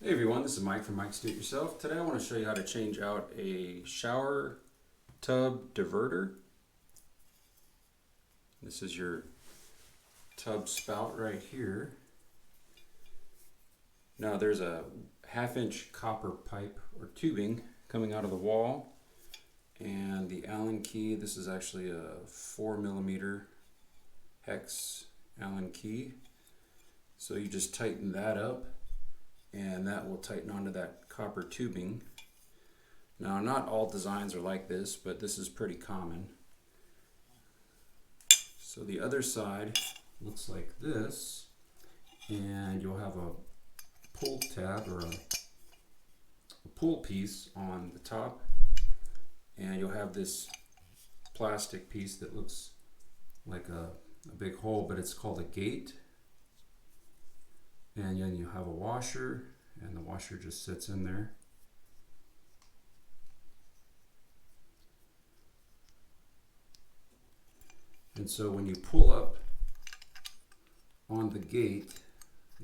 Hey everyone, this is Mike from Mike's Do It Yourself. Today I want to show you how to change out a shower tub diverter. This is your tub spout right here. Now there's a 1/2 inch copper pipe or tubing coming out of the wall, and the Allen key, this is actually a 4mm hex Allen key. So you just tighten that up, and that will tighten onto that copper tubing. Now, not all designs are like this, but this is pretty common. So the other side looks like this, and you'll have a pull tab or a pull piece on the top, and you'll have this plastic piece that looks like a big hole, but it's called a gate. And then you have a washer, and the washer just sits in there. And so when you pull up on the gate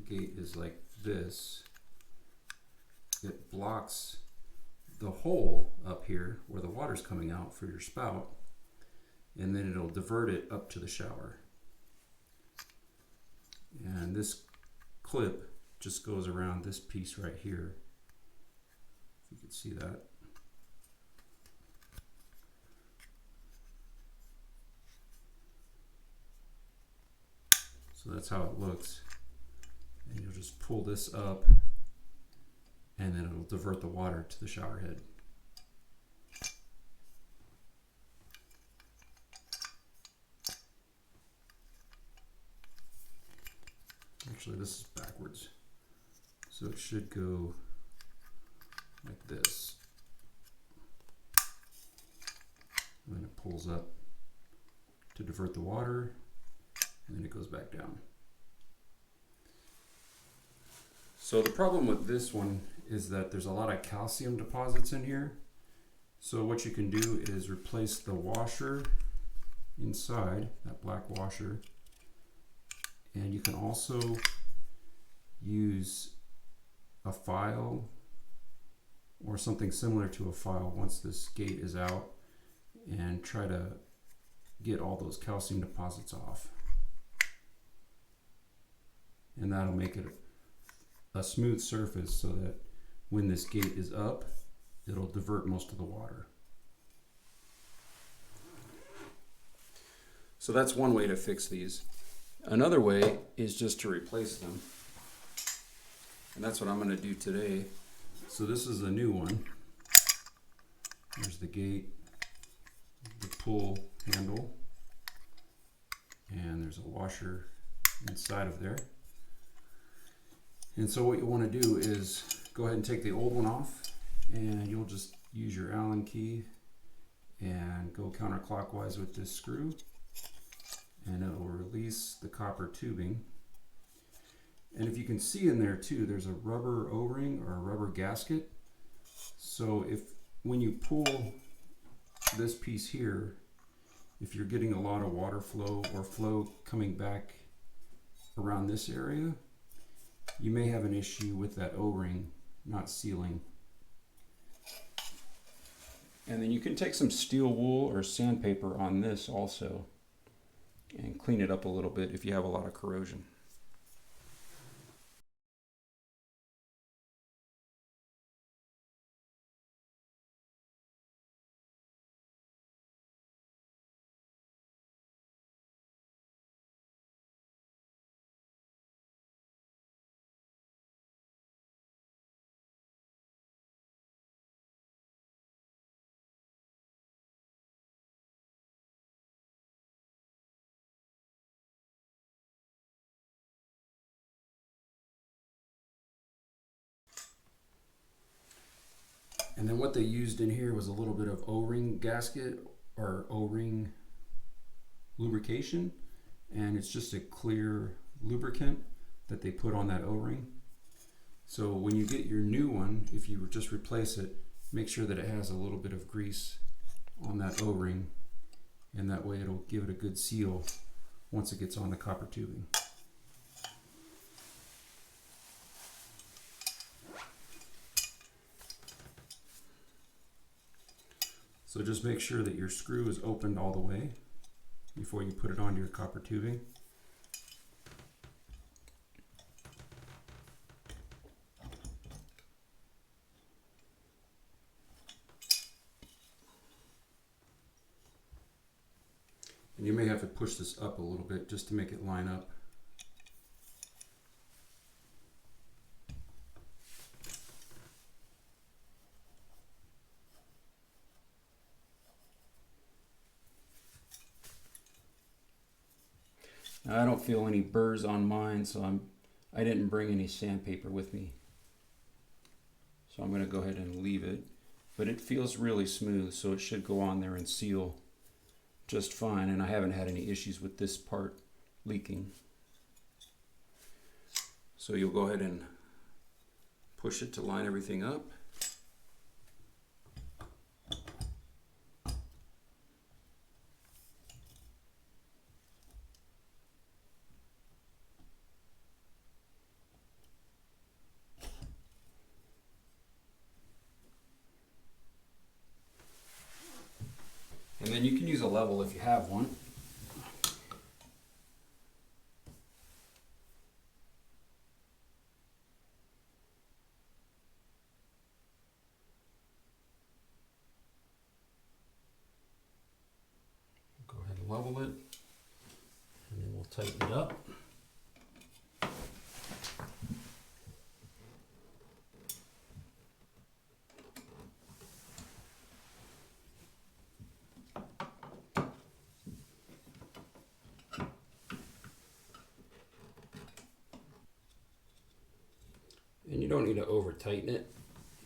is like this. It blocks the hole up here where the water's coming out for your spout, and then it'll divert it up to the shower. And this clip just goes around this piece right here, if you can see that. So that's how it looks, and you'll just pull this up, and then it'll divert the water to the shower head. Actually, this is backwards, so it should go like this, and then it pulls up to divert the water, and then it goes back down. So the problem with this one is that there's a lot of calcium deposits in here. So what you can do is replace the washer inside, that black washer, and you can also use a file or something similar to a file once this gate is out, and try to get all those calcium deposits off. And that'll make it a smooth surface so that when this gate is up, it'll divert most of the water. So that's one way to fix these. Another way is just to replace them. And that's what I'm going to do today. So this is a new one. There's the gate, the pull handle, and there's a washer inside of there. And so what you want to do is go ahead and take the old one off, and you'll just use your Allen key and go counterclockwise with this screw, and it will release the copper tubing. And if you can see in there too, there's a rubber O-ring or a rubber gasket. So when you pull this piece here, if you're getting a lot of water flow or flow coming back around this area, you may have an issue with that O-ring not sealing. And then you can take some steel wool or sandpaper on this also and clean it up a little bit if you have a lot of corrosion. And then what they used in here was a little bit of O-ring gasket or O-ring lubrication, and it's just a clear lubricant that they put on that O-ring. So when you get your new one, if you just replace it, make sure that it has a little bit of grease on that O-ring, and that way it'll give it a good seal once it gets on the copper tubing. So just make sure that your screw is opened all the way before you put it onto your copper tubing. And you may have to push this up a little bit just to make it line up. Now, I don't feel any burrs on mine, so I didn't bring any sandpaper with me. So I'm going to go ahead and leave it. But it feels really smooth, so it should go on there and seal just fine, and I haven't had any issues with this part leaking. So you'll go ahead and push it to line everything up. And then you can use a level if you have one. Go ahead and level it, and then we'll tighten it up. And you don't need to over tighten it.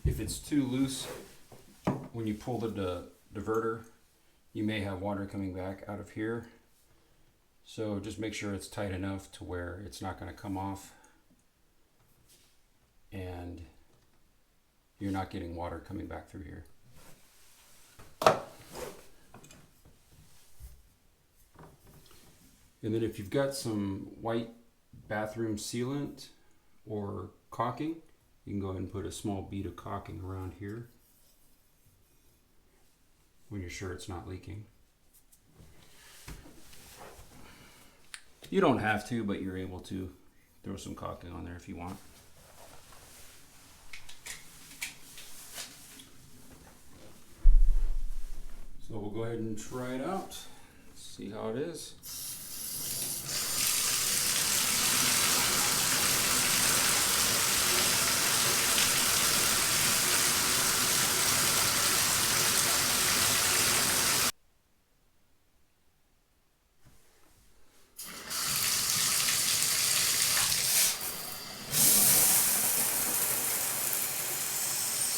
If it's too loose, when you pull the diverter, you may have water coming back out of here. So just make sure it's tight enough to where it's not going to come off and you're not getting water coming back through here. And then if you've got some white bathroom sealant or caulking, you can go ahead and put a small bead of caulking around here when you're sure it's not leaking. You don't have to, but you're able to throw some caulking on there if you want. So we'll go ahead and try it out, see how it is.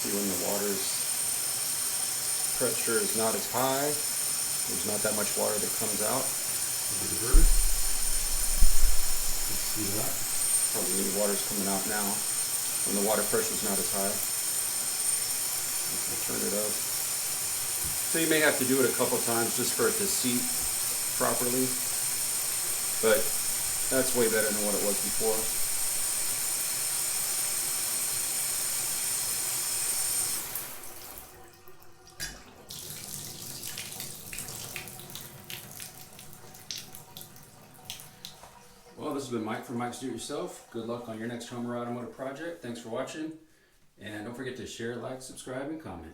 See, when the water's pressure is not as high, there's not that much water that comes out of the diverter. Let's see that. Probably any water's coming out now when the water pressure is not as high. We'll turn it up. So you may have to do it a couple times just for it to seat properly, but that's way better than what it was before. Well, this has been Mike from Mike's Do It Yourself. Good luck on your next home or automotive project. Thanks for watching. And don't forget to share, like, subscribe, and comment.